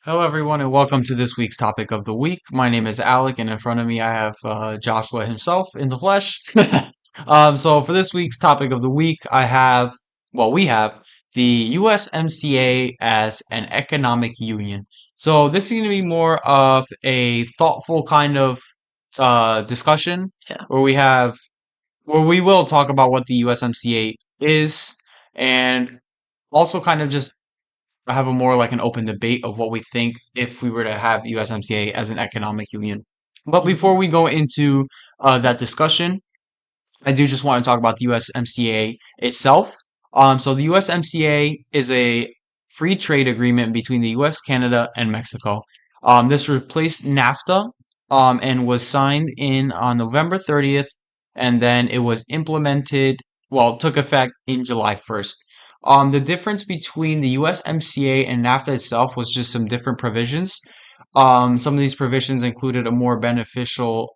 Hello, everyone, and welcome to this week's topic of the week. My name is Alec, and in front of me, I have Joshua himself in the flesh. So, for this week's topic of the week, we have the USMCA as an economic union. So, this is going to be more of a thoughtful kind of discussion Yeah. where where we will talk about what the USMCA is and also kind of just have a more like an open debate of what we think if we were to have USMCA as an economic union. But before Mhm. we go into that discussion, I do just want to talk about the USMCA itself. So the USMCA is a free trade agreement between the US, Canada, and Mexico. This replaced NAFTA and was signed in on November 30th, and then it was implemented, well, it took effect in July 1st. The difference between the USMCA and NAFTA itself was just some different provisions. Some of these provisions included a more beneficial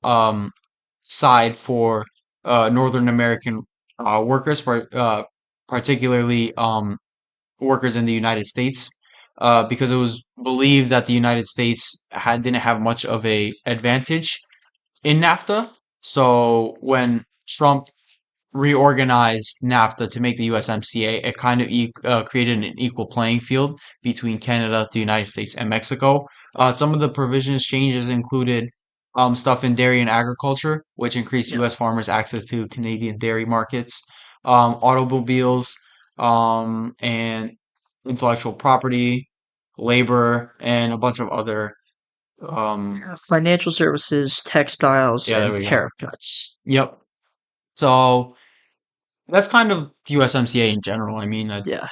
side for Northern American workers, particularly workers in the United States, because it was believed that the United States didn't have much of a advantage in NAFTA. So when Trump reorganized NAFTA to make the USMCA, it kind of created an equal playing field between Canada, the United States, and Mexico. Some of the provisions changes included stuff in dairy and agriculture, which increased Yeah. U.S. farmers' access to Canadian dairy markets, automobiles, and intellectual property, labor, and a bunch of other. Financial services, textiles, Yeah, there and we go. haircuts. Yep. So that's kind of the USMCA in general. I mean, Yeah.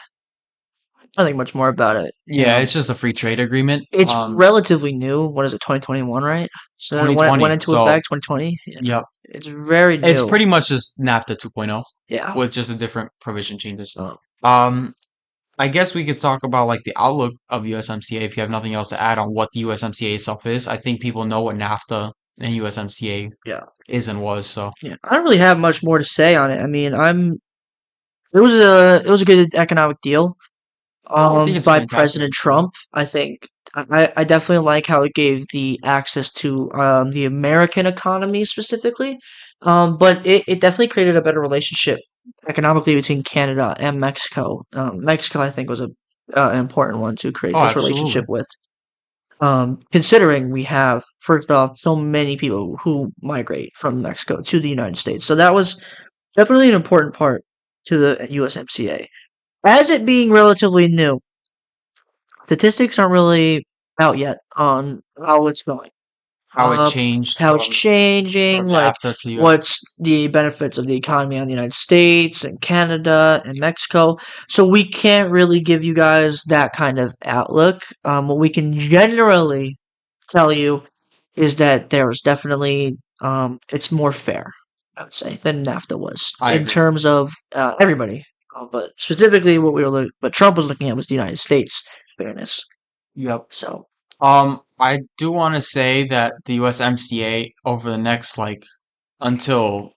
I think much more about it. yeah, it's just a free trade agreement. It's relatively new. What is it, 2021, right? So when it went 2020. into So, effect, 2020? Yeah. yep. It's very It's new. pretty much just NAFTA 2.0 Yeah. with just a different provision changes. Um, Um, I guess we could talk about like the outlook of USMCA if you have nothing else to add on what the USMCA itself is. I think people know what NAFTA and USMCA yeah. is and was, so Yeah. I don't really have much more to say on it. I mean, it was a good economic deal. I think it's a By fantastic President deal. Trump. I think I definitely like how it gave the access to the American economy specifically. But it definitely created a better relationship economically between Canada and Mexico. Mexico, I think, was an important one to create Oh, this relationship absolutely. with. Considering we have, first off, so many people who migrate from Mexico to the United States. So that was definitely an important part to the USMCA. As it being relatively new, statistics aren't really out yet on how it's going. How it changed How it's changing, from like NAFTA to US. what's the benefits of the economy on the United States and Canada and Mexico. So we can't really give you guys that kind of outlook. What we can generally tell you is that there's definitely it's more fair, I would say, than NAFTA was I in agree. terms of everybody. But specifically, what Trump was looking at was the United States fairness. Yep. So I do want to say that the USMCA over the next like until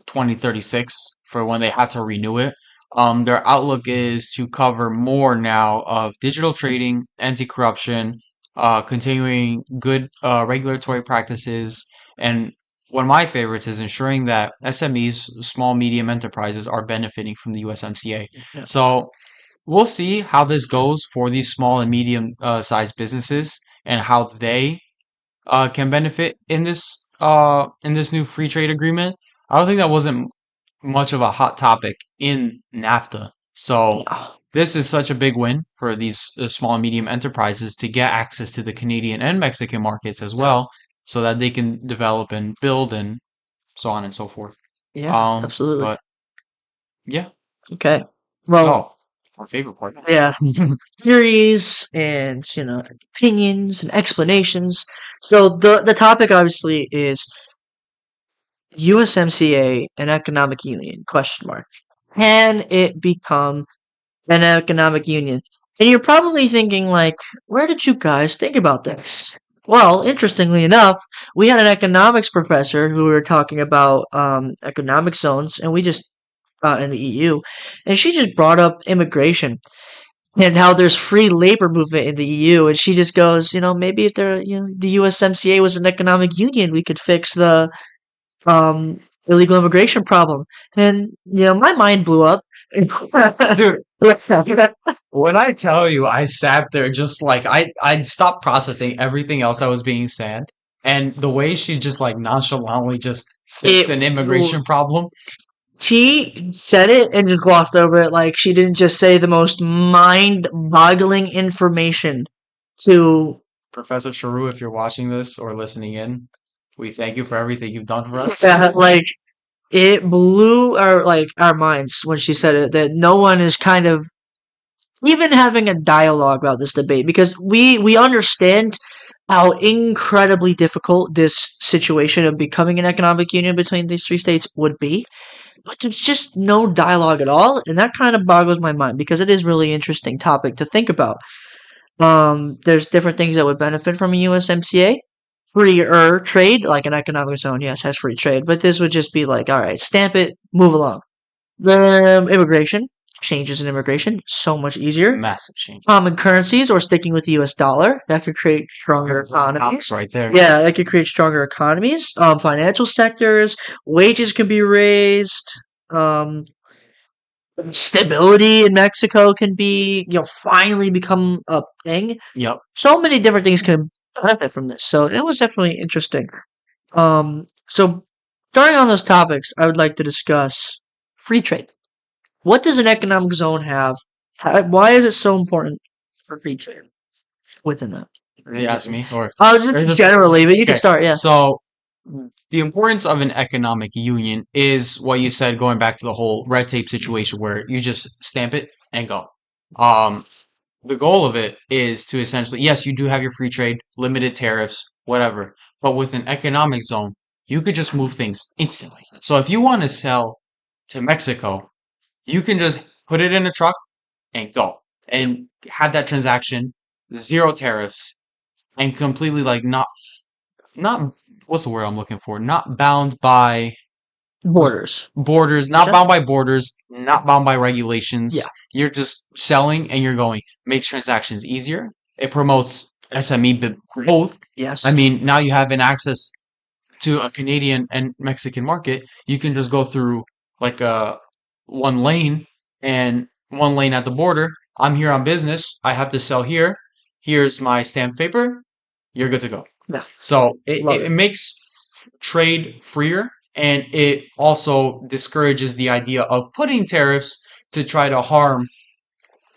2036 for when they have to renew it, their outlook is to cover more now of digital trading, anti-corruption, continuing good regulatory practices, and one of my favorites is ensuring that SMEs, small medium enterprises, are benefiting from the USMCA. yeah, So we'll see how this goes for these small and medium sized businesses and how they can benefit in this new free trade agreement. I don't think that wasn't much of a hot topic in NAFTA. So yeah, this is such a big win for these small and medium enterprises to get access to the Canadian and Mexican markets as yeah, well, so that they can develop and build and so on and so forth. yeah, absolutely. But yeah. Okay. Well, Oh, our favorite part. yeah, theories and opinions and explanations. So the topic obviously is USMCA an economic union? Question mark. Can it become an economic union? And you're probably thinking like, where did you guys think about this? Well, interestingly enough, we had an economics professor who we were talking about economic zones, and we just in the EU, and she just brought up immigration. and how there's free labor movement in the EU, and she just goes, maybe if the USMCA was an economic union, we could fix the illegal immigration problem. And my mind blew up. Dude, when I tell you, I sat there just like I stopped processing everything else that was being said, and the way she just like nonchalantly just fixed it an immigration problem. She said it and just glossed over it, like she didn't just say the most mind-boggling information to Professor Sharu, if you're watching this or listening in, we thank you for everything you've done for us. like it blew our minds when she said it, that no one is kind of even having a dialogue about this debate, because we understand how incredibly difficult this situation of becoming an economic union between these three states would be, but there's just no dialogue at all, and that kind of boggles my mind because it is really interesting topic to think about. There's different things that would benefit from a USMCA. Freer trade, like an economic zone, yes, has free trade, but this would just be like, all right, stamp it, move along. The immigration, changes in immigration, so much easier. Massive change. Common currencies, or sticking with the US dollar, that could create stronger economies. Right there. Yeah, that could create stronger economies. Financial sectors, wages can be raised. Um, Stability in Mexico can be, finally become a thing. Yep. So many different things can benefit from this. So it was definitely interesting. So starting on those topics, I would like to discuss free trade. What does an economic zone have? Why is it so important for free trade within that? Are you asking me or Just generally, but you can okay? start. Yeah. So the importance of an economic union is what you said, going back to the whole red tape situation where you just stamp it and go. Um, the goal of it is to essentially, yes, you do have your free trade, limited tariffs, whatever, but with an economic zone, you could just move things instantly. So if you want to sell to Mexico, you can just put it in a truck and go and have that transaction, zero tariffs, and completely like not what's the word I'm looking for? Not bound by borders, not Sure. bound by borders, not bound by regulations. Yeah. You're just selling and you're going. Makes transactions easier. It promotes SME growth. Yes. I mean, now you have an access to a Canadian and Mexican market. You can just go through like one lane and one lane at the border. I'm here on business. I have to sell here. Here's my stamp paper. You're good to go. Yeah. So Love it makes trade freer, and it also discourages the idea of putting tariffs to try to harm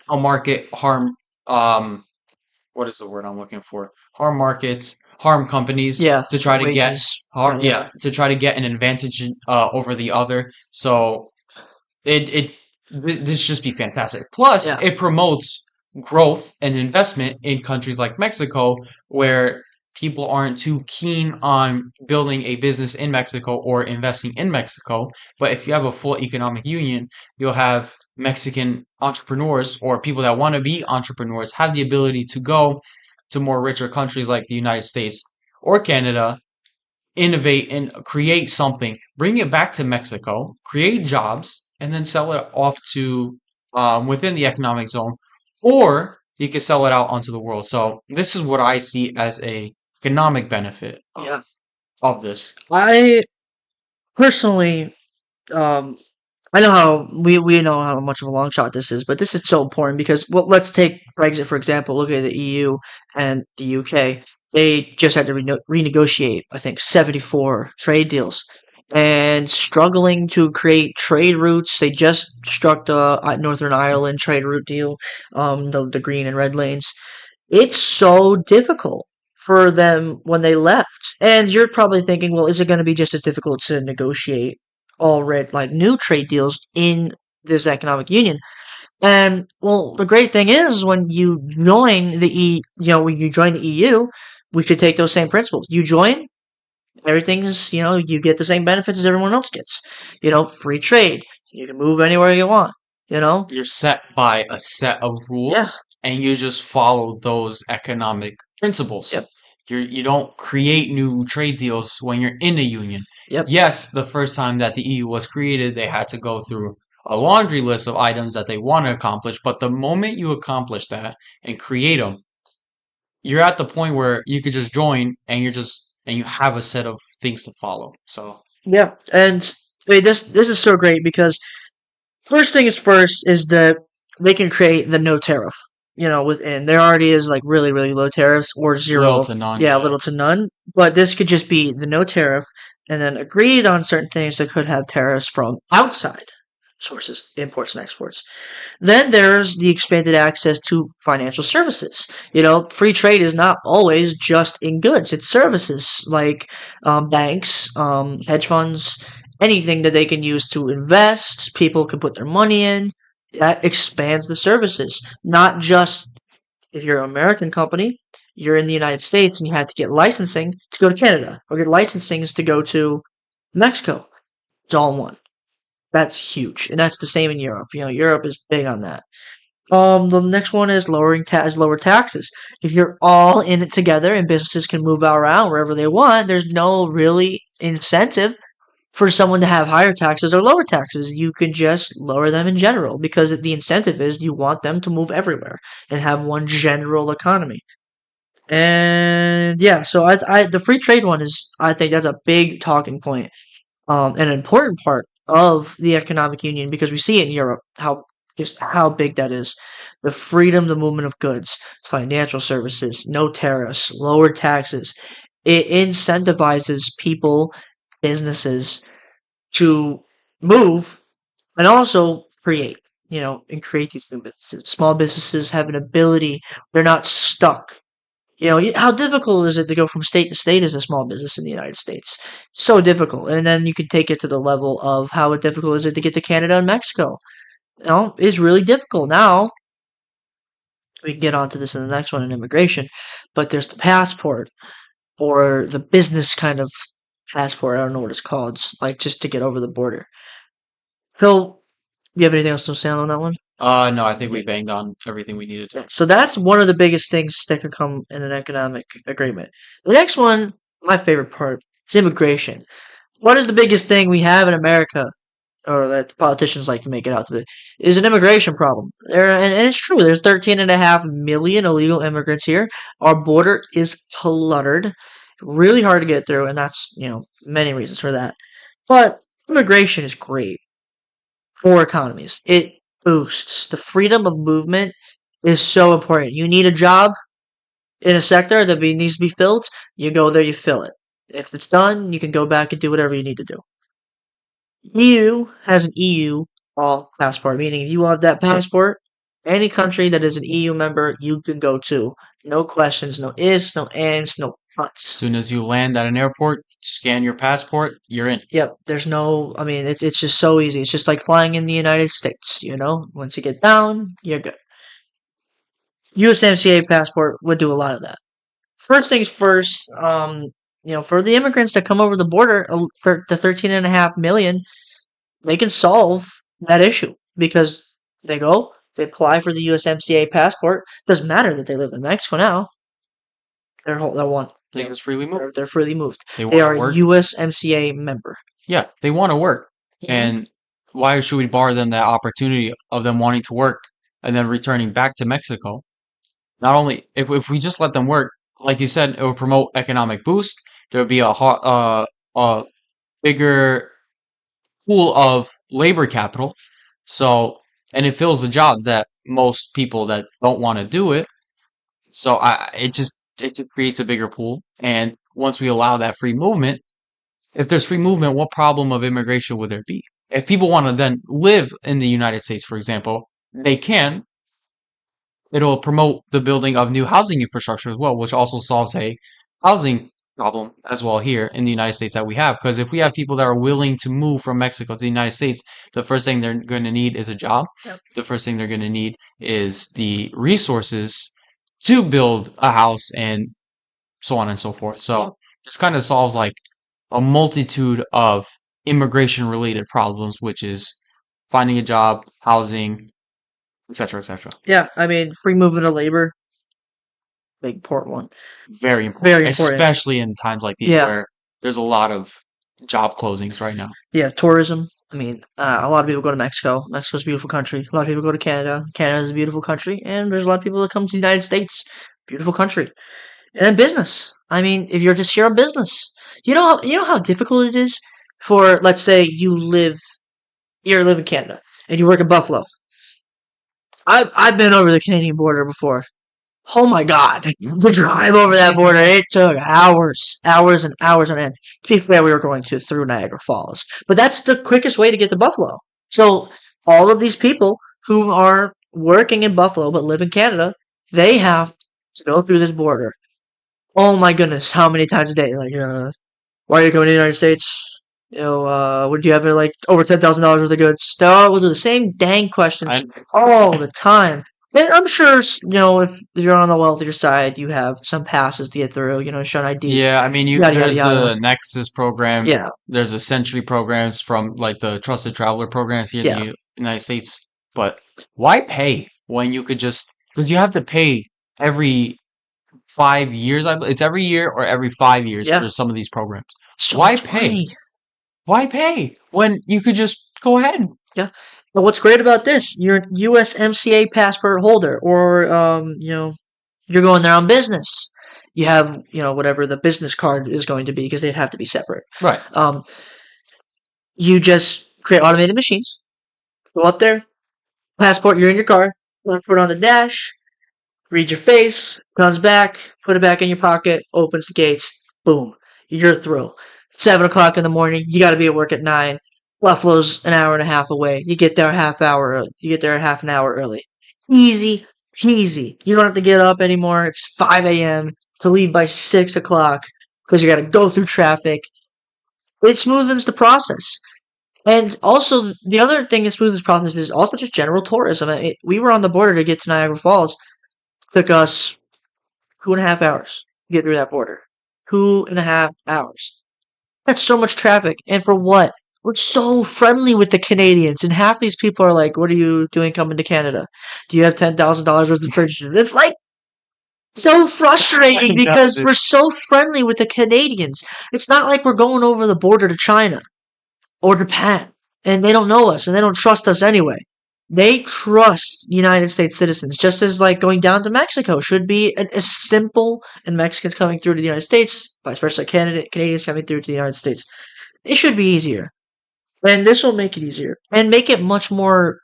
a market, harm what is the word I'm looking for? Harm markets, harm companies Yeah. to try to get Wages. yeah, to try to get an advantage over the other. So this just be fantastic. Plus, Yeah. it promotes growth and investment in countries like Mexico, where people aren't too keen on building a business in Mexico or investing in Mexico. But if you have a full economic union, you'll have Mexican entrepreneurs or people that want to be entrepreneurs have the ability to go to more richer countries like the United States or Canada, innovate and create something, bring it back to Mexico, create jobs, and then sell it off to within the economic zone, or you can sell it out onto the world. So this is what I see as a economic benefit Yeah. of this. I personally, um, I know how we know how much of a long shot this is, but this is so important because, well, let's take Brexit for example. Look at the EU and the UK. They just had to renegotiate, I think, 74 trade deals, and struggling to create trade routes. They just struck the Northern Ireland trade route deal, the green and red lanes. It's so difficult for them when they left. And you're probably thinking, well, is it going to be just as difficult to negotiate already like new trade deals in this economic union? And well, the great thing is when you join when you join the EU, we should take those same principles. You join, everything's, you get the same benefits as everyone else gets. Free trade. You can move anywhere you want. You're set by a set of rules, Yeah. and you just follow those economic principles. Yep. You don't create new trade deals when you're in a union. Yep. Yes, the first time that the EU was created, they had to go through a laundry list of items that they want to accomplish. But the moment you accomplish that and create them, you're at the point where you could just join and you have a set of things to follow. So Yeah, and I mean, this is so great because first thing is first is that they can create the no tariff. Within there already is like really really low tariffs or little zero, to none, yeah, yeah. little to none. But this could just be the no tariff, and then agreed on certain things that could have tariffs from outside sources, imports and exports. Then there's the expanded access to financial services. Free trade is not always just in goods, it's services like banks, hedge funds, anything that they can use to invest, people can put their money in. That expands the services. Not just if you're an American company, you're in the United States and you had to get licensing to go to Canada, or get licensing to go to Mexico. It's all in one. That's huge. And that's the same in Europe. Europe is big on that. The next one is lower taxes. If you're all in it together and businesses can move around wherever they want, there's no really incentive for someone to have higher taxes or lower taxes. You could just lower them in general because the incentive is you want them to move everywhere and have one general economy. And yeah, so the free trade one is, I think that's a big talking point, an important part of the economic union because we see it in Europe how big that is. The freedom, the movement of goods, financial services, no tariffs, lower taxes. It incentivizes people, businesses to move and also create, and create these new businesses. Small businesses have an ability, they're not stuck. How difficult is it to go from state to state as a small business in the United States? So difficult. And then you can take it to the level of how difficult is it to get to Canada and Mexico. It's really difficult now. We can get onto this in the next one in immigration, but there's the passport or the business kind of passport. I don't know what it's called. It's like just to get over the border. So, you have anything else to say on that one? No, I think we banged on everything we needed to. So that's one of the biggest things that could come in an economic agreement. The next one, my favorite part, is immigration. What is the biggest thing we have in America, or that the politicians like to make it out to be, is an immigration problem. And it's true. There's 13.5 million illegal immigrants here. Our border is cluttered, really hard to get through, and that's many reasons for that. But immigration is great for economies. It boosts the freedom of movement is so important. You need a job in a sector that needs to be filled. You go there, you fill it. If it's done, you can go back and do whatever you need to do. EU has an EU all passport, meaning if you have that passport, any country that is an EU member, you can go to. No questions, no ifs, no ands, no As buts. soon as you land at an airport, scan your passport, you're in. Yep, there's no. I mean, it's just so easy. It's just like flying in the United States. Once you get down, you're good. USMCA passport would do a lot of that. First things first. For the immigrants that come over the border, for the 13.5 million, they can solve that issue because they apply for the USMCA passport. Doesn't matter that they live in Mexico now. They're one. They can just freely move. They're freely moved. They They want to are a work. USMCA member. Yeah, they want to work. Mhm. And why should we bar them that opportunity of them wanting to work and then returning back to Mexico? Not only if we just let them work, like you said, it would promote economic boost. There would be a bigger pool of labor capital. So, and it fills the jobs that most people that don't want to do it. So it just creates a bigger pool. And once we allow that free movement, if there's free movement, what problem of immigration would there be? If people want to then live in the United States, for example, they can. It'll promote the building of new housing infrastructure as well, which also solves a housing problem as well here in the United States that we have. Because if we have people that are willing to move from Mexico to the United States, the first thing they're going to need is a job. Yep. The first thing they're going to need is the resources to build a house and so on and so forth. So this kind of solves like a multitude of immigration related problems, which is finding a job, housing, etc., etc. Yeah, I mean, free movement of labor, big important one. Very important, Very important. especially in times like these Yeah, where there's a lot of job closings right now. yeah. Tourism. I mean, a lot of people go to Mexico. Mexico's a beautiful country. A lot of people go to Canada. Canada's a beautiful country. And there's a lot of people that come to the United States. Beautiful country. And then business. I mean, if you're just here on business, you know how difficult it is for, let's say, you live in Canada and you work in Buffalo. I've been over the Canadian border before. Oh my god, the drive over that border, it took hours, hours and hours on end. To be fair, we were going through Niagara Falls, but that's the quickest way to get to Buffalo. So all of these people who are working in Buffalo but live in Canada, they have to go through this border. Oh my goodness, how many times a day? Like, why are you coming to the United States? Would you have like over $10,000 worth of goods? No, we'll do the same dang questions I all the time. And I'm sure, if you're on the wealthier side, you have some passes to get through, show an ID, Yeah, I mean, yada, yada, there's yada. the Nexus program, Yeah, there's the Century programs from like the Trusted Traveler programs here in yeah, the United States. But why pay when you could just, because you have to pay every 5 years. It's every year or every 5 years yeah. for some of these programs. So Why much pay? money. Why pay when you could just go ahead? Yeah. But what's great about this, you're a USMCA passport holder, or, you're going there on business. You have, whatever the business card is going to be, because they'd have to be separate. Right. Um, you just create automated machines. Go up there, passport, you're in your car, put it on the dash, read your face, comes back, put it back in your pocket, opens the gates, boom, you're through. 7 o'clock in the morning, you got to be at work at 9. Buffalo's an hour and a half away. You get there a half hour early. You get there half an hour early. Easy peasy. You don't have to get up anymore. It's 5 a.m. to leave by 6 o'clock because you got to go through traffic. It smoothens the process. And also, the other thing that smooths the process is also just general tourism. We were on the border to get to Niagara Falls. Took us 2.5 hours to get through that border. 2.5 hours. That's so much traffic. And for what? We're so friendly with the Canadians. And half these people are like, what are you doing coming to Canada? Do you have $10,000 worth of purchases? It's like so I frustrating know, because dude. we're so friendly with the Canadians. It's not like we're going over the border to China or Japan, and they don't know us and they don't trust us anyway. They trust United States citizens, just as like going down to Mexico should be as simple, and Mexicans coming through to the United States, vice versa, Canadians coming through to the United States. It should be easier, and this will make it easier and make it much more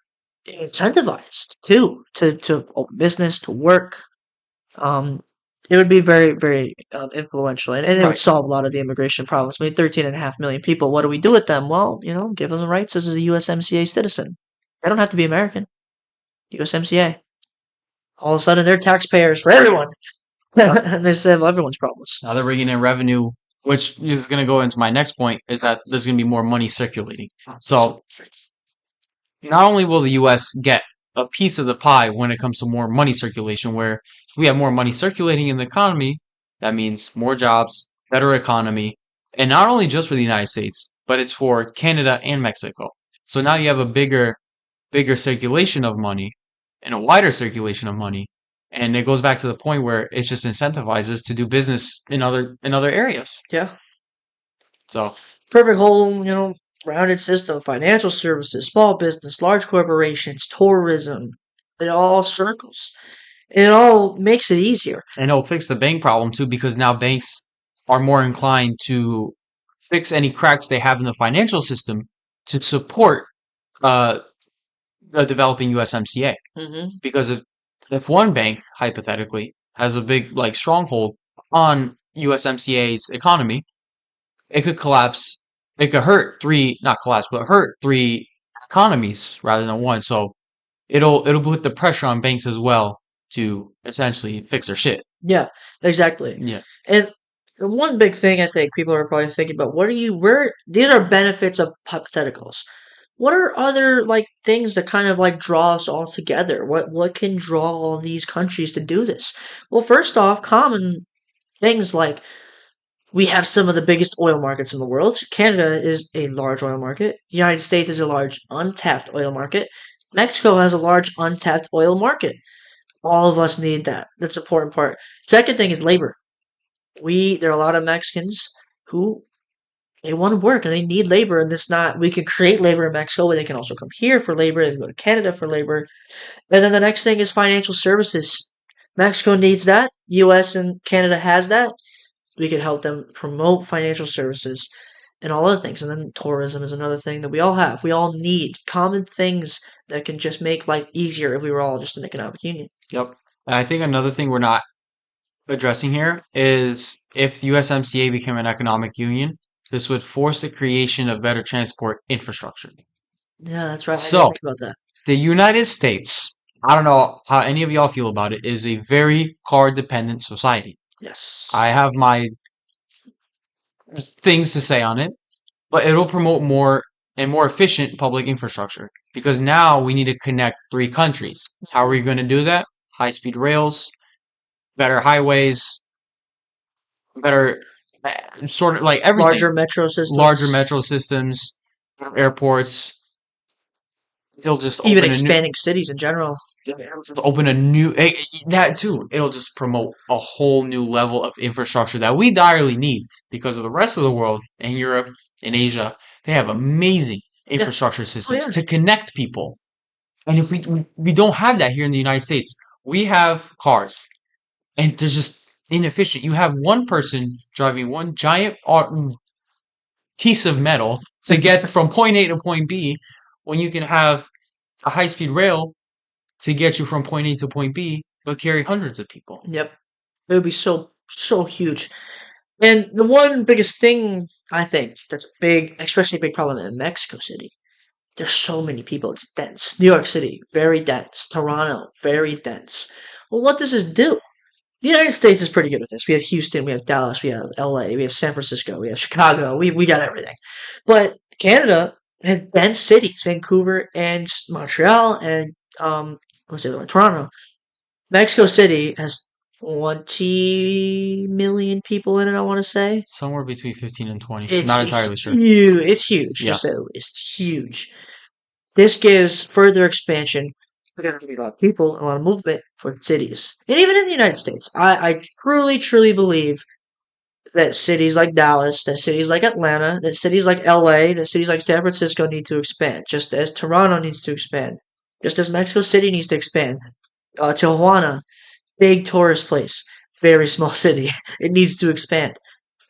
incentivized too to open business, to work. Um, it would be very, very influential, and it would Right. solve a lot of the immigration problems. I mean, 13.5 million people. What do we do with them? Well, give them the rights as a USMCA citizen. They don't have to be American. USMCA. All of a sudden, they're taxpayers for everyone, Yep. and they solve everyone's problems. Now they're bringing in revenue, which is going to go into my next point, is that there's going to be more money circulating. So not only will the U.S. get a piece of the pie when it comes to more money circulation, where if we have more money circulating in the economy, that means more jobs, better economy, and not only just for the United States, but it's for Canada and Mexico. So now you have a bigger circulation of money and a wider circulation of money. And it goes back to the point where it just incentivizes to do business in other areas. Yeah, So perfect whole, rounded system: financial services, small business, large corporations, tourism. It all circles. It all makes it easier. and it'll fix the bank problem too, because now banks are more inclined to fix any cracks they have in the financial system to support uh, the developing USMCA. Hmm. Because if one bank hypothetically has a big like stronghold on USMCA's economy, it could collapse. It could hurt three, not collapse, but hurt three economies rather than one. So it'll put the pressure on banks as well to essentially fix their shit. Yeah, exactly. Yeah. And the one big thing I think people are probably thinking about, where these are benefits of hypotheticals. What are other like things that kind of like draw us all together? What can draw all these countries to do this? Well, first off, common things like we have some of the biggest oil markets in the world. Canada is a large oil market. United States is a large untapped oil market. Mexico has a large untapped oil market. All of us need that. That's an important part. Second thing is labor. There are a lot of Mexicans who They want to work and they need labor, and this not we can create labor in Mexico, but they can also come here for labor. They can go to Canada for labor. And then the next thing is financial services. Mexico needs that. US and Canada has that. We could help them promote financial services and all other things. And then tourism is another thing that we all have. We all need common things that can just make life easier if we were all just an economic union. Yep. And I think another thing we're not addressing here is if the USMCA became an economic union, this would force the creation of better transport infrastructure. Yeah, that's right. I didn't So, think about that. the United States, I don't know how any of y'all feel about it, is a very car dependent society. Yes. I have my things to say on it, but it'll promote more and more efficient public infrastructure because now we need to connect three countries. How are we going to do that? High speed rails, better highways, better sort of like everything. Larger metro Larger systems, metro systems, airports. They'll just even open a new expanding cities in general. open a new that too. It'll just promote a whole new level of infrastructure that we direly need because of the rest of the world and Europe and Asia. They have amazing Yeah. infrastructure Oh systems yeah. to connect people. And if we don't have that here in the United States, we have cars and they're just inefficient. You have one person driving one giant piece of metal to get from point A to point B when you can have a high speed rail to get you from point A to point B, but carry hundreds of people. Yep. It would be so huge. And the one biggest thing I think that's big, especially a big problem in Mexico City. There's so many people. It's dense. New York City, very dense. Toronto, very dense. Well, what does this do? The United States is pretty good with this. We have Houston, we have Dallas, we have LA, we have San Francisco, we have Chicago. We got everything. But Canada has dense cities, Vancouver and Montreal and what's the other one? Toronto. Mexico City has 20 million people in it, I want to say. Somewhere between 15 and 20. It's Not entirely sure. huge. It's huge, to Yeah. say the least. It's huge. This gives further expansion. We're going to be a lot of people, a lot of movement for cities. And even in the United States, I truly believe that cities like Dallas, that cities like Atlanta, that cities like LA, that cities like San Francisco need to expand, just as Toronto needs to expand, just as Mexico City needs to expand. Tijuana, big tourist place, very small city. It needs to expand.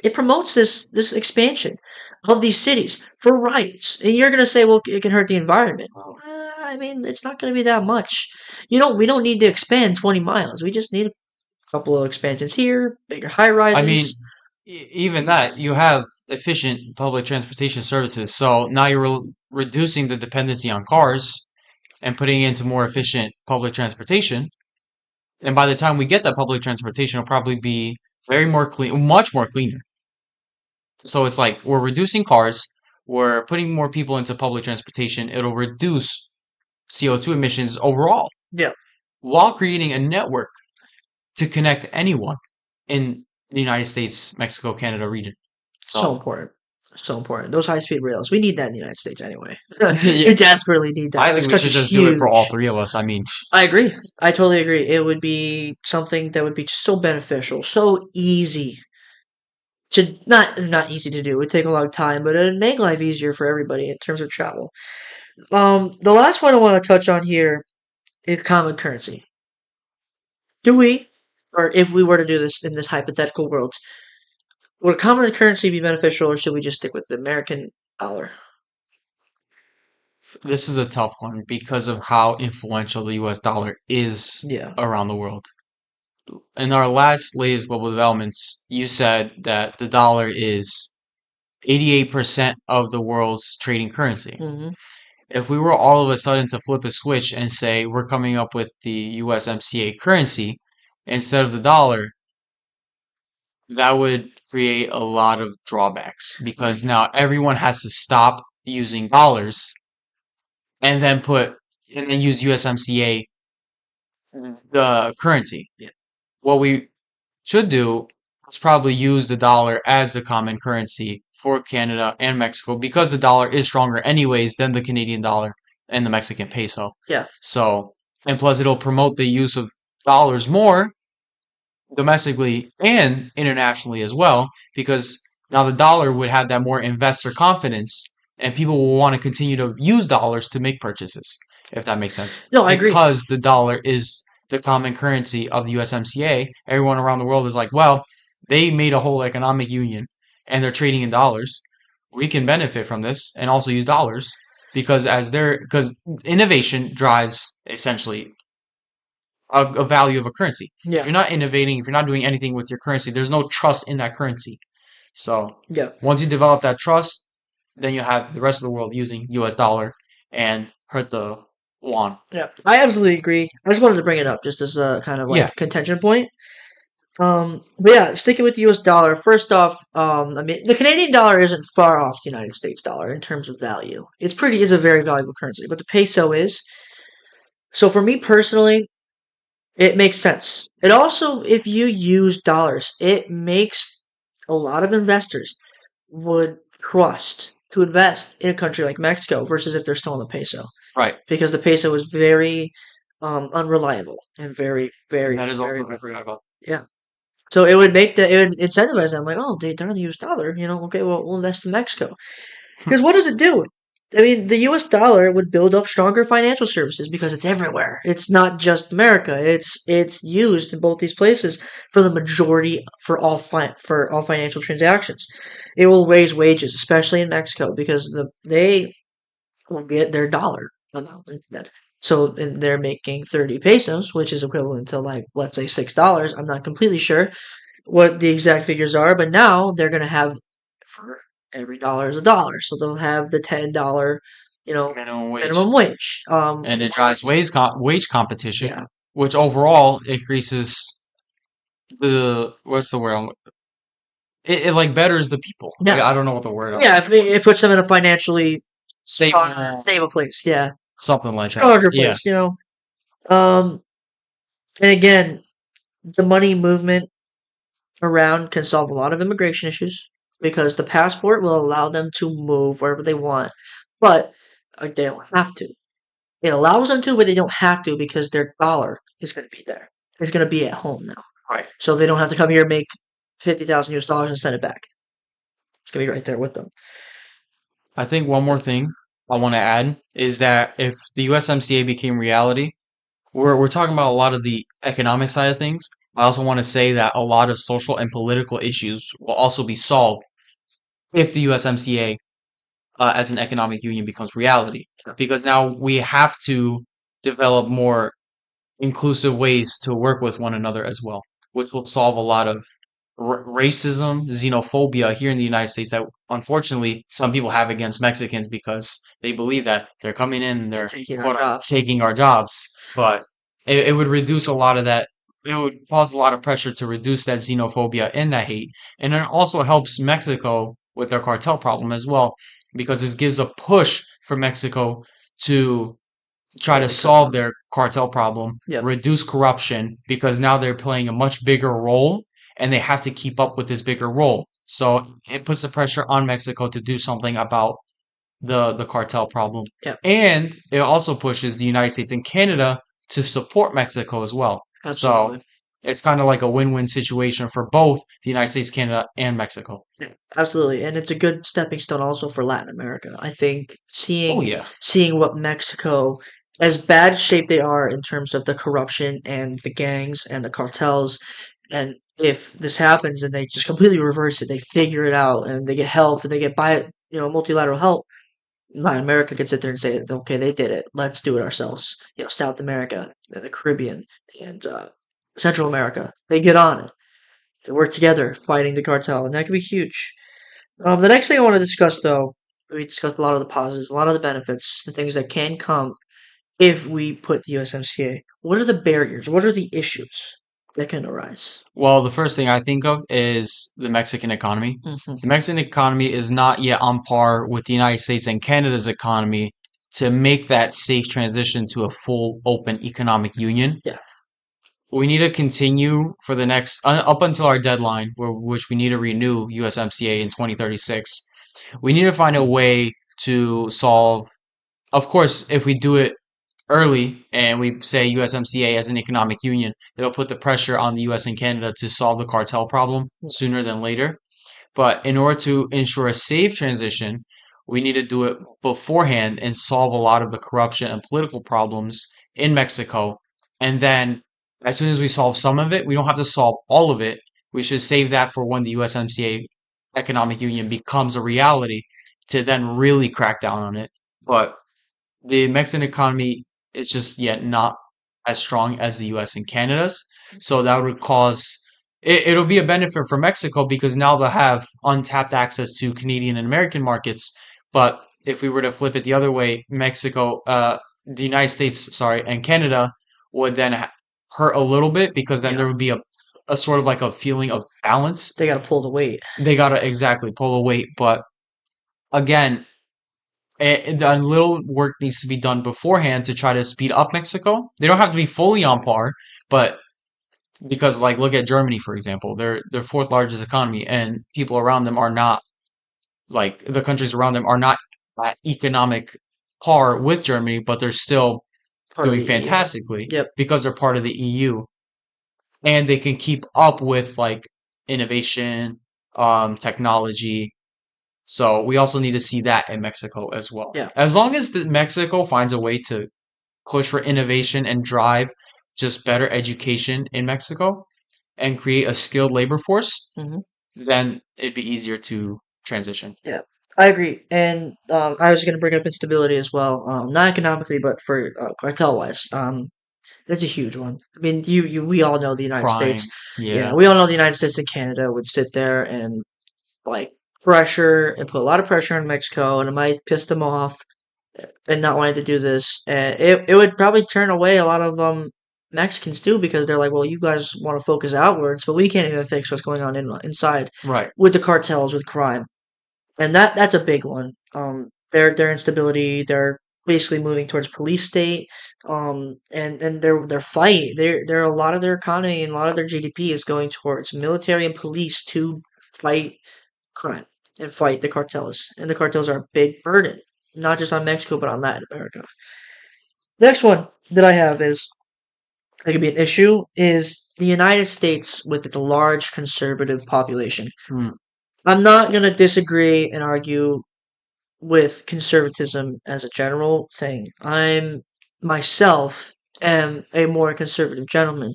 It promotes this expansion of these cities for rights. And you're gonna say, well, it can hurt the environment. Well, I mean, it's not gonna be that much. We don't need to expand 20 miles. We just need a couple of expansions here, bigger high I mean, rises. even that, you have efficient public transportation services. So now you're reducing the dependency on cars and putting it into more efficient public transportation. And by the time we get that public transportation, it'll probably be very more clean, much more cleaner. So it's like we're reducing cars, we're putting more people into public transportation. It'll reduce CO2 emissions overall Yeah, while creating a network to connect anyone in the United States, Mexico, Canada region. so So, important. So important. Those high speed rails. We need that in the United States anyway. yeah, We desperately need that. I This think we should country's just do it for all huge. three of us. I mean, I agree. I totally agree. It would be something that would be just so beneficial, so easy to not easy to do. It would take a long time, but it'd make life easier for everybody in terms of travel. The last point I want to touch on here is common currency. Do we, or if we were to do this in this hypothetical world, would common currency be beneficial, or should we just stick with the American dollar? this is a tough one because of how influential the US dollar is Yeah. around the world. In our latest global developments, you said that the dollar is 88% of the world's trading currency. Hmm. If we were all of a sudden to flip a switch and say we're coming up with the USMCA currency instead of the dollar, that would create a lot of drawbacks because now everyone has to stop using dollars and then use USMCA the currency. Yeah. What we should do is probably use the dollar as the common currency for Canada and Mexico because the dollar is stronger anyways than the Canadian dollar and the Mexican peso. Yeah. So, and plus it'll promote the use of dollars more domestically and internationally as well because Now the dollar would have that more investor confidence, and people will want to continue to use dollars to make purchases, if that makes sense. No, I agree. Because the dollar is the common currency of the USMCA, everyone around the world is like, well, they made a whole economic union and they're trading in dollars. We can benefit from this and also use dollars because innovation drives essentially a value of a currency. If Yeah, you're not innovating, if you're not doing anything with your currency, there's no trust in that currency. So yeah, once you develop that trust, then you have the rest of the world using US dollar and hurt the won. yeah. I absolutely agree. I just wanted to bring it up just as a kind of Yeah, like contention point. But yeah, sticking with the U.S. dollar. First off, I mean, the Canadian dollar isn't far off the United States dollar in terms of value. It's a very valuable currency, but the peso is. So for me personally, it makes sense. It also, if you use dollars, it makes a lot of investors would trust to invest in a country like Mexico versus if they're still in the peso, right. because the peso is very unreliable and very, And very, that is very, also I forgot about. yeah. So it would incentivize them like, oh, they're in the U.S. dollar, okay, well, we'll invest in Mexico. Because what does it do? I mean, the U.S. dollar would build up stronger financial services because it's everywhere. It's not just America. It's used in both these places for the majority for all financial transactions. It will raise wages, especially in Mexico, because they will get their dollar amount instead. So and they're making 30 pesos, which is equivalent to like let's say $6. I'm not completely sure what the exact figures are, but now they're gonna have for every dollar is a dollar. So they'll have the $10, you know, Minimum wage. minimum wage. And it drives wage competition, Yeah, which overall increases the what's the word? It like betters the people. yeah, I don't know what the word yeah. It puts them in a financially stable, stable place. Yeah, something like that. stronger Yeah, place. Um, and again, the money movement around can solve a lot of immigration issues because the passport will allow them to move wherever they want, but they don't have to. It allows them to, but they don't have to because their dollar is going to be there. It's going to be at home now, right. so they don't have to come here and make 50,000 US dollars and send it back. It's going to be right there with them. I think one more thing I want to add is that if the USMCA became reality, we're talking about a lot of the economic side of things. I also want to say that a lot of social and political issues will also be solved if the USMCA as an economic union becomes reality, because now we have to develop more inclusive ways to work with one another as well, which will solve a lot of racism, xenophobia here in the United States that unfortunately some people have against Mexicans because they believe that they're coming in and They're they're taking our jobs. taking our jobs. But it would reduce a lot of that. It would cause a lot of pressure to reduce that xenophobia and that hate. And it also helps Mexico with their cartel problem as well, because this gives a push for Mexico to try to solve their cartel problem, Yep, reduce corruption, because now they're playing a much bigger role and they have to keep up with this bigger role. So it puts the pressure on Mexico to do something about the cartel problem. yep, And it also pushes the United States and Canada to support Mexico as well. So absolutely. it's kind of like a win-win situation for both the United States, Canada, and Mexico. Yeah, absolutely, and it's a good stepping stone also for Latin America. I think Oh seeing yeah. seeing what Mexico, as bad shape they are in terms of the corruption and the gangs and the cartels, and if this happens and they just completely reverse it, they figure it out and they get help and they get multilateral help. Latin America can sit there and say, okay, they did it. Let's do it ourselves. South America and the Caribbean and Central America, they get on it. They work together fighting the cartel, and that could be huge. The next thing I want to discuss, though, we discussed a lot of the positives, a lot of the benefits, the things that can come if we put the USMCA. What are the barriers? What are the issues that can arise? Well, the first thing I think of is the Mexican economy. The Hmm. Mexican economy is not yet on par with the United States and Canada's economy to make that safe transition to a full open economic union. Yeah, We need to continue for the next up until our deadline, which we need to renew USMCA in 2036. We need to find a way to solve. Of course, if we do it early and we say USMCA as an economic union, it'll put the pressure on the US and Canada to solve the cartel problem sooner than later. But in order to ensure a safe transition, we need to do it beforehand and solve a lot of the corruption and political problems in Mexico. And then, as soon as we solve some of it, we don't have to solve all of it. We should save that for when the USMCA economic union becomes a reality to then really crack down on it. But the Mexican economy is just yet not as strong as the US and Canada's. So that would cause it'll be a benefit for Mexico because now they'll have untapped access to Canadian and American markets. But if we were to flip it the other way, the United States, sorry, and Canada would then hurt a little bit because then Yeah, there would be a sort of like a feeling of balance. they got to pull the weight. They gotta exactly pull a weight, but again, a little work needs to be done beforehand to try to speed up Mexico. They don't have to be fully on par, but because like look at Germany for example, they're their fourth largest economy, and people around them are not like the countries around them are not at economic par with Germany, but they're still Part of doing the EU. fantastically Yep. because they're part of the EU and they can keep up with like innovation, technology. So we also need to see that in Mexico as well. Yeah. As long as Mexico finds a way to push for innovation and drive just better education in Mexico and create a skilled labor force, Hmm. then it'd be easier to transition. Yeah. I agree, and I was going to bring up instability as well, not economically, but for cartel wise. That's a huge one. I mean, we all know the United States. Crime, Yeah, yeah, we all know the United States and Canada would sit there and like pressure and put a lot of pressure on Mexico, and it might piss them off and not wanting to do this. And it would probably turn away a lot of Mexicans too because they're like, well, you guys want to focus outwards, but we can't even fix what's going on inside right. with the cartels, with crime, and that's a big one. Their instability, they're basically moving towards police state, and their fight, their a lot of their economy and a lot of their GDP is going towards military and police to fight crime and fight the cartels, and the cartels are a big burden, not just on Mexico but on Latin America. Next one that I have is that could be an issue is the United States with its large conservative population. Hmm. I'm not gonna disagree and argue with conservatism as a general thing. I'm myself am a more conservative gentleman,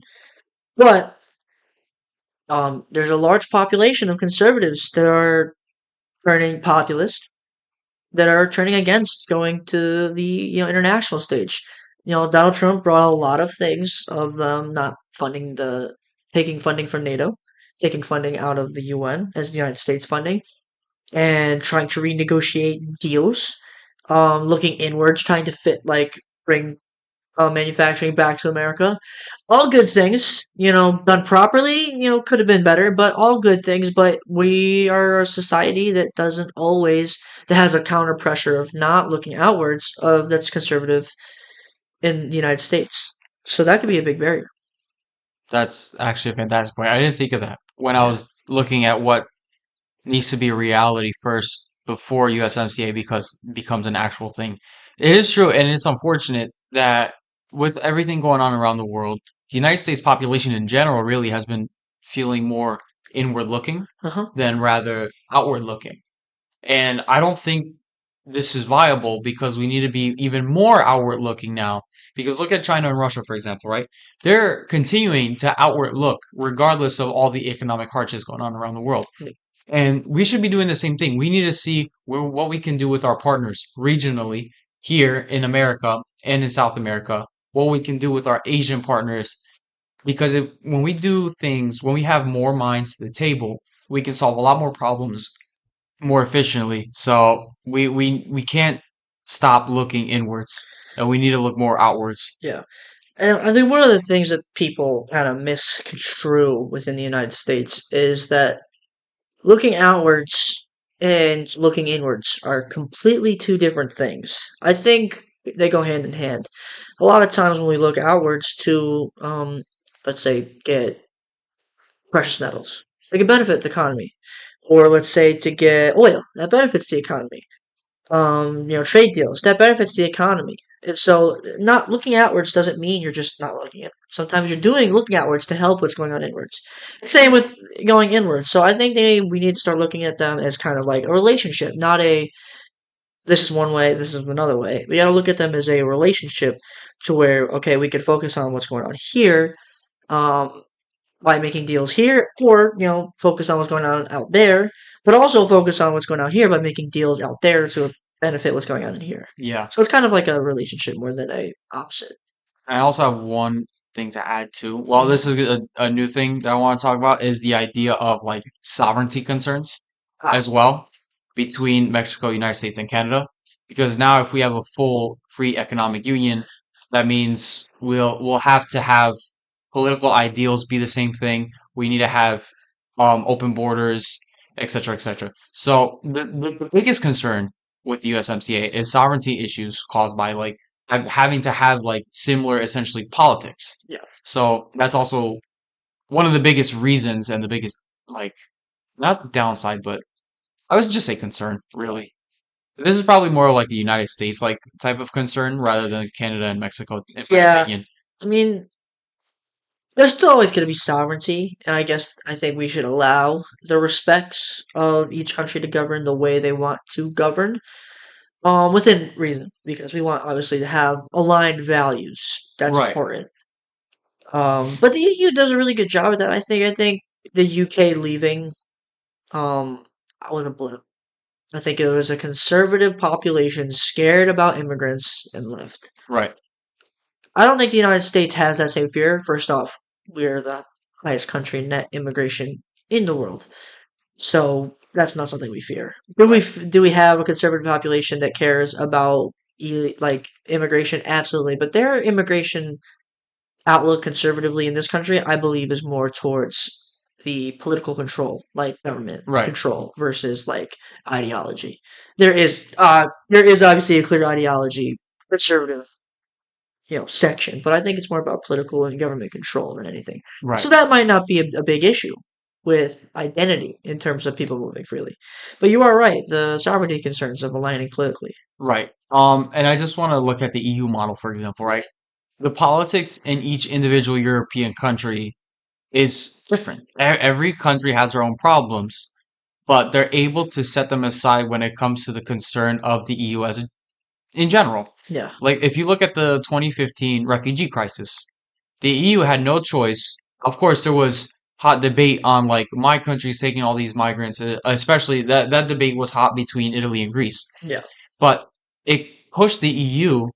but there's a large population of conservatives that are turning populist, that are turning against going to the international stage. Donald Trump brought a lot of things of them not funding the taking funding from NATO, taking funding out of the UN as the United States funding, and trying to renegotiate deals, looking inwards, trying to bring manufacturing back to America. All good things, done properly, could have been better, but all good things. But we are a society that doesn't always, that has a counter pressure of not looking outwards, of that's conservative in the United States. So that could be a big barrier. That's actually a fantastic point. I didn't think of that when I Yeah. was looking at what needs to be a reality first before USMCA because it becomes an actual thing. It is true, and it's unfortunate that with everything going on around the world, the United States population in general really has been feeling more inward looking Uh huh. than rather outward looking. And I don't think this is viable because we need to be even more outward looking now. Because look at China and Russia, for example, right? They're continuing to outward look regardless of all the economic hardships going on around the world. And we should be doing the same thing. We need to see what we can do with our partners regionally here in America and in South America, what we can do with our Asian partners. Because when we do things, when we have more minds to the table, we can solve a lot more problems more efficiently. So we can't stop looking inwards, and we need to look more outwards. Yeah. And I think one of the things that people kind of misconstrue within the United States is that looking outwards and looking inwards are completely two different things. I think they go hand in hand. A lot of times when we look outwards to, let's say, get precious metals, they can benefit the economy. Or let's say to get oil, that benefits the economy. Trade deals, that benefits the economy. And so, not looking outwards doesn't mean you're just not looking at. Sometimes you're doing looking outwards to help what's going on inwards. Same with going inwards. So I think we need to start looking at them as kind of like a relationship, not a this is one way, this is another way. We got to look at them as a relationship to where okay, we could focus on what's going on here, um, by making deals here, or focus on what's going on out there, but also focus on what's going on here by making deals out there to benefit what's going on in here. Yeah. So it's kind of like a relationship more than a opposite. I also have one thing to add too. Well, Mhm. this is a new thing that I want to talk about is the idea of like sovereignty concerns Ah, as well between Mexico, United States, and Canada. Because now if we have a full free economic union, that means we'll have to have political ideals be the same thing. We need to have open borders, etc., etc. So the biggest concern with the USMCA is sovereignty issues caused by like having to have like similar essentially politics. yeah. So that's also one of the biggest reasons and the biggest like not downside, but I would just say concern, really. This is probably more like a United States like type of concern rather than Canada and Mexico, in my Yeah. opinion. I mean, there's still always going to be sovereignty, and I think we should allow the respects of each country to govern the way they want to govern, within reason, because we want obviously to have aligned values. That's Right, important. But the EU does a really good job at that. I think the UK leaving, I wouldn't blame. I think it was a conservative population scared about immigrants and left. right, I don't think the United States has that same fear. First off, we're the highest country in net immigration in the world, so that's not something we fear. right, Do we have a conservative population that cares about like immigration? Absolutely, but their immigration outlook conservatively in this country, I believe, is more towards the political control, like government right, control versus like ideology. There is obviously a clear ideology conservative section, but I think it's more about political and government control than anything. right, So that might not be a big issue with identity in terms of people moving freely. But you are right, the sovereignty concerns of aligning politically. right. And I just want to look at the EU model, for example, right? The politics in each individual European country is different. Every country has their own problems, but they're able to set them aside when it comes to the concern of the EU as in general. Yeah, Like if you look at the 2015 refugee crisis, the EU had no choice. Of course, there was hot debate on like my country's taking all these migrants, especially that debate was hot between Italy and Greece. yeah, But it pushed the EU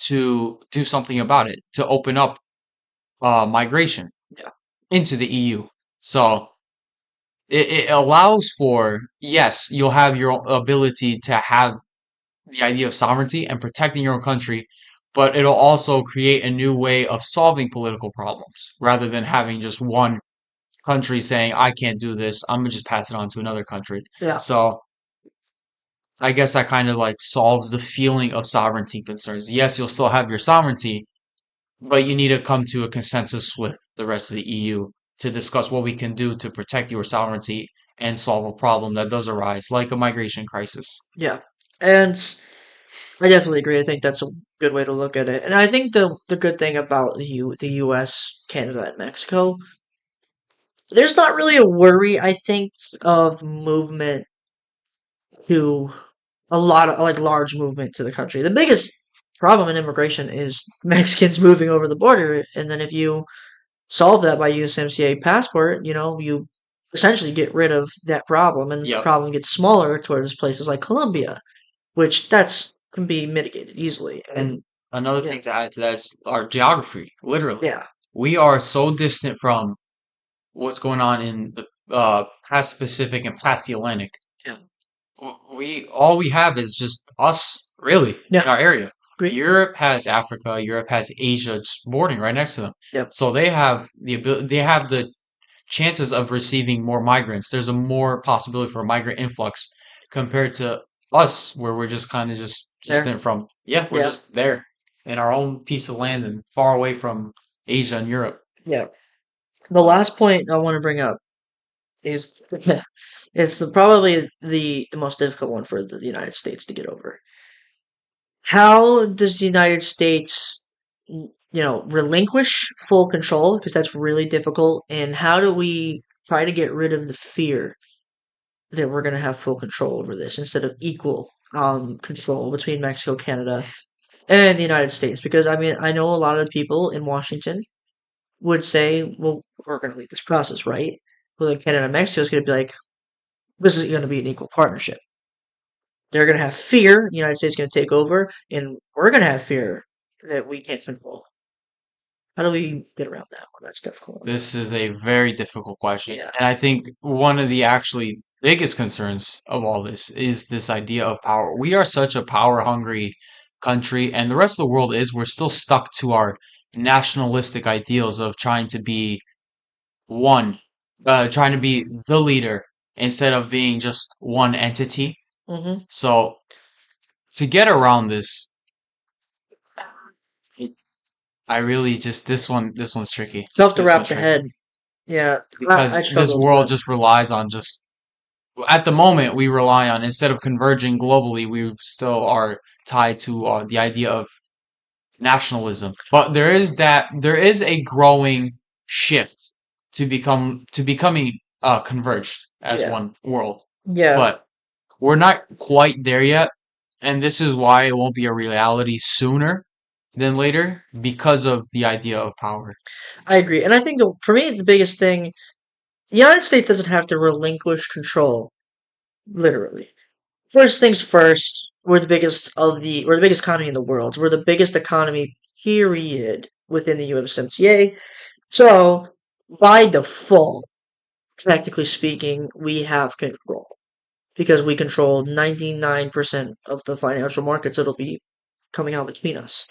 to do something about it, to open up migration yeah, into the EU. So it allows for, yes, you'll have your ability to have the idea of sovereignty and protecting your own country, but it'll also create a new way of solving political problems rather than having just one country saying, I can't do this, I'm gonna just pass it on to another country. yeah, So I guess that kind of like solves the feeling of sovereignty concerns. Yes, you'll still have your sovereignty, but you need to come to a consensus with the rest of the EU to discuss what we can do to protect your sovereignty and solve a problem that does arise, like a migration crisis. yeah. And I definitely agree. I think that's a good way to look at it. And I think the good thing about the US, Canada, and Mexico, there's not really a worry, I think, of movement to a lot of like large movement to the country. The biggest problem in immigration is Mexicans moving over the border, and then if you solve that by USMCA passport, you essentially get rid of that problem, and the Yep. problem gets smaller towards places like Colombia, which that's can be mitigated easily. And And another yeah, thing to add to that is our geography, literally. yeah, We are so distant from what's going on in the past Pacific and past the Atlantic. yeah, We all we have is just us, really, in yeah. our area. Agree. Europe has Africa, Europe has Asia just bordering right next to them. Yep. So they have the ability, they have the chances of receiving more migrants. There's a more possibility for a migrant influx compared to us, where we're just kind of just There. distant from, yeah, we're Yeah. just there in our own piece of land and far away from Asia and Europe. Yeah. The last point I want to bring up is it's probably the most difficult one for the United States to get over. how does the United States, relinquish full control? Because that's really difficult. And how do we try to get rid of the fear that we're going to have full control over this instead of equal control between Mexico, Canada, and the United States? Because I mean, I know a lot of the people in Washington would say, well, we're going to lead this process, right? Well, then Canada and Mexico is going to be like, this is going to be an equal partnership. They're going to have fear. The United States is going to take over, and we're going to have fear that we can't control. How do we get around that one? That's difficult. This is a very difficult question. Yeah. And I think one of the actually biggest concerns of all this is this idea of power. We are such a power hungry country, and the rest of the world is. We're still stuck to our nationalistic ideals of trying to be one, trying to be the leader instead of being just one entity. Mm-hmm. So to get around this, it, I really just this one's tricky. Tough to This wrap one's the tricky head. Yeah, because I this struggle with world that. just relies on just at the moment we rely on instead of converging globally, we still are tied to the idea of nationalism. But there is a growing shift to becoming converged as Yeah. one world. Yeah, But we're not quite there yet, and this is why it won't be a reality sooner than later because of the idea of power. I agree. And I think for me, the biggest thing, the United States doesn't have to relinquish control, literally. First things first, we're the biggest economy in the world. We're the biggest economy, period, within the USMCA. So, by default, practically speaking, we have control because we control 99% of the financial markets that'll be coming out between us.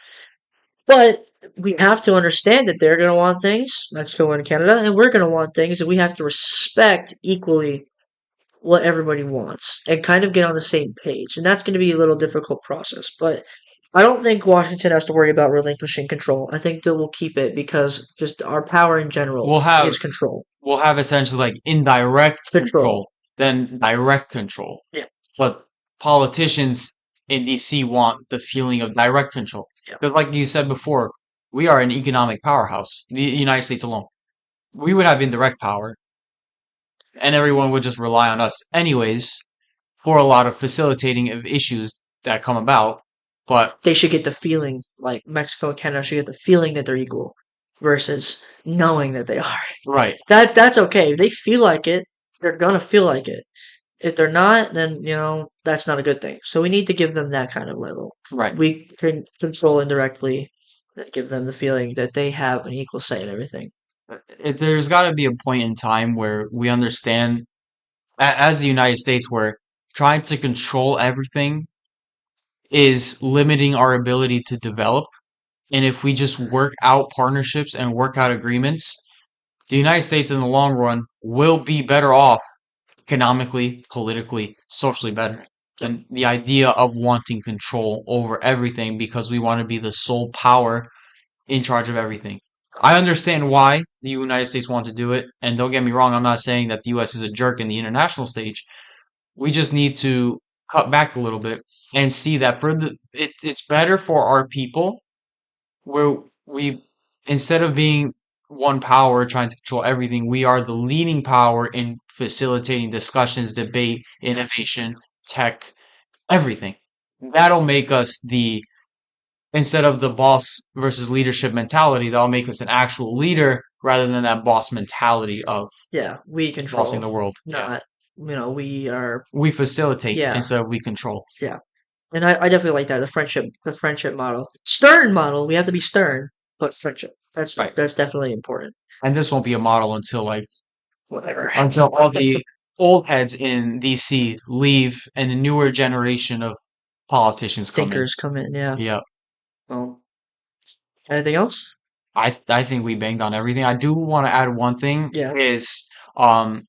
But we have to understand that they're going to want things, Mexico and Canada, and we're going to want things, and we have to respect equally what everybody wants and kind of get on the same page. And that's going to be a little difficult process, but I don't think Washington has to worry about relinquishing control. I think that we'll keep it because just our power in general We'll have is control. we'll have essentially like indirect Control. control, then direct control. Yeah. But politicians in DC want the feeling of direct control. Yeah. Because, like you said before, we are an economic powerhouse, the United States alone. We would have indirect power, and everyone would just rely on us, anyways, for a lot of facilitating of issues that come about. But, They should get the feeling, like Mexico and Canada should get the feeling that they're equal versus knowing that they are. right, That's okay. If they feel like it, they're gonna feel like it. If they're not, then that's not a good thing. So we need to give them that kind of level. right. We can control indirectly and give them the feeling that they have an equal say in everything. There's got to be a point in time where we understand, as the United States, where trying to control everything is limiting our ability to develop. And if we just work out partnerships and work out agreements, the United States in the long run will be better off economically, politically, socially better than the idea of wanting control over everything because we want to be the sole power in charge of everything. I understand why the United States want to do it, and don't get me wrong, I'm not saying that the US is a jerk in the international stage. We just need to cut back a little bit and see that it's better for our people where we instead of being one power trying to control everything, we are the leading power in facilitating discussions, debate, innovation, tech, everything. That'll make us the instead of the boss versus leadership mentality, that'll make us an actual leader rather than that boss mentality of Yeah, we bossing control, the world. Yeah. not we are. We facilitate Yeah, instead of we control. yeah, and I definitely like that the friendship model, stern model. We have to be stern, but friendship. That's Right. that's definitely important. And this won't be a model until like Whatever. until all the old heads in DC leave and a newer generation of politicians come in. Thinkers come in. Yeah. Yeah. Well, anything else? I think we banged on everything. I do want to add one thing Yeah. is um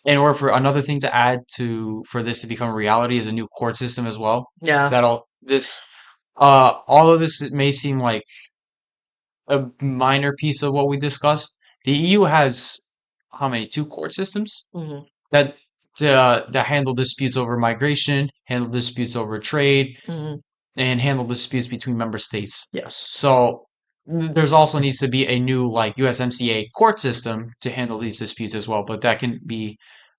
in order for another thing to add to for this to become a reality is a new court system as well. Yeah. That'll this all of this may seem like a minor piece of what we discussed. The EU has how many? Two court systems Hmm. that that handle disputes over migration, handle disputes over trade, Hmm. and handle disputes between member states. Yes. So there's also needs to be a new like USMCA court system to handle these disputes as well, but that can be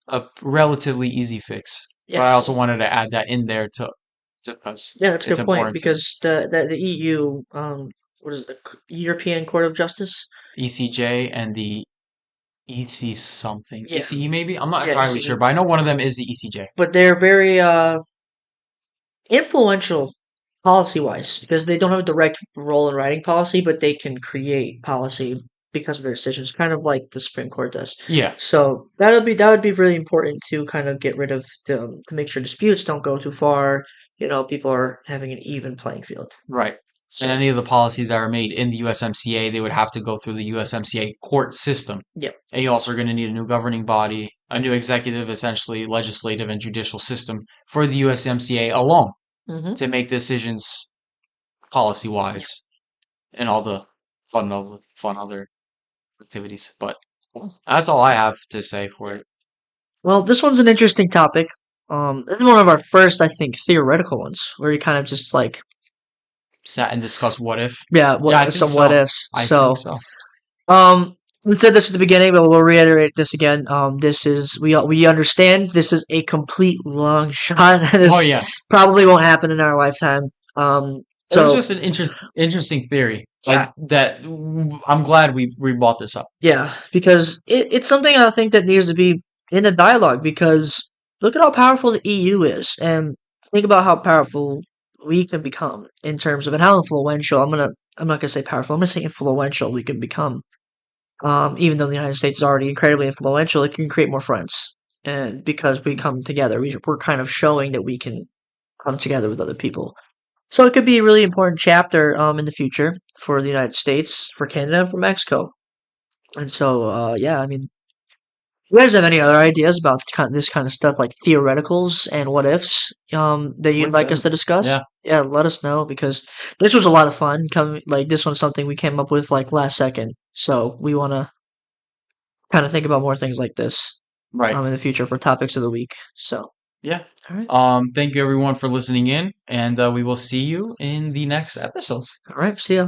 a relatively easy fix. But Yeah. I also wanted to add that in there to because Yeah, that's a it's good point important to because the EU, what is the European Court of Justice? ECJ and the EC something. Yeah, ECE maybe? I'm not yeah, entirely sure, ECE. but I know one of them is the ECJ. But they're very influential policy wise because they don't have a direct role in writing policy, but they can create policy because of their decisions, kind of like the Supreme Court does. Yeah, So that would be really important to kind of get rid of to make sure disputes don't go too far. People are having an even playing field. right. And So any of the policies that are made in the USMCA, they would have to go through the USMCA court system. yeah. And you also are going to need a new governing body, a new executive, essentially legislative and judicial system for the USMCA alone Hmm. to make decisions policy wise and all the fun other activities. But that's all I have to say for it. Well, this one's an interesting topic. This is one of our first, I think, theoretical ones where you kind of just like, Sat and discuss what if. yeah, Yeah, I think some what so. ifs. I think So, so. um, we said this at the beginning, but we'll reiterate this again. This is we understand this is a complete long shot. Oh This yeah, probably won't happen in our lifetime. it was So just an interesting theory. yeah, I'm glad we brought this up. yeah, because it's something I think that needs to be in the dialogue because look at how powerful the EU is, and think about how powerful we can become in terms of and how influential. I'm not gonna say powerful. I'm gonna say influential we can become. Even though the United States is already incredibly influential, it can create more friends, and because we come together, we're kind of showing that we can come together with other people. So it could be a really important chapter in the future for the United States, for Canada, and for Mexico. And so, yeah, I mean, you guys have any other ideas about this kind of stuff, like theoreticals and what ifs, that you'd Please like us send. to discuss? Yeah, Yeah, let us know because this was a lot of fun. Like this one's something we came up with like last second, so we want to kind of think about more things like this right. in the future for topics of the week. So, Yeah. all right, Thank you everyone for listening in, and we will see you in the next episodes. all right, see ya.